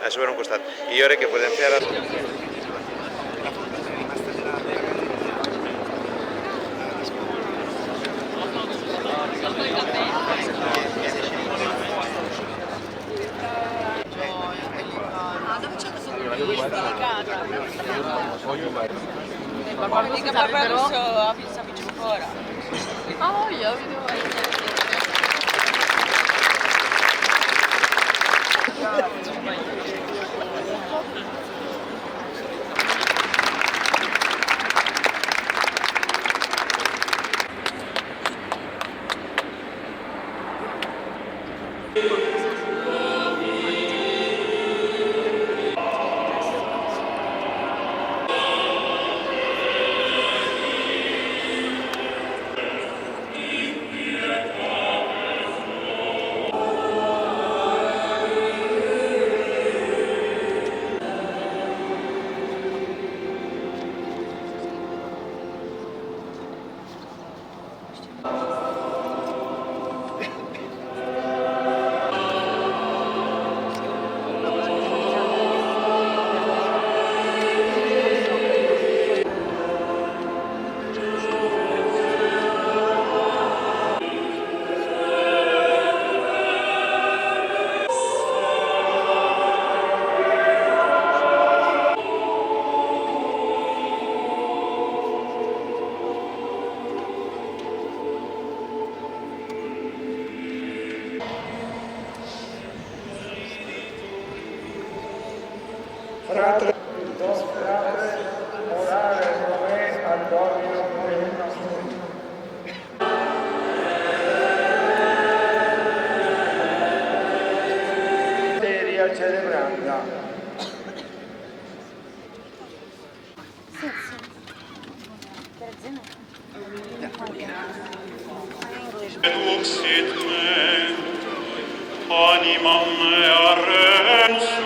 Això per un costat. I jo crec que podem fer ara... Dove c'è questo delicata? Mica Papa Russo ha visto ancora. Oh, io vedo. Frate, dos frate, orare come al Domino per il nostro materia celebranda. Eduxit me, animam mea rensu,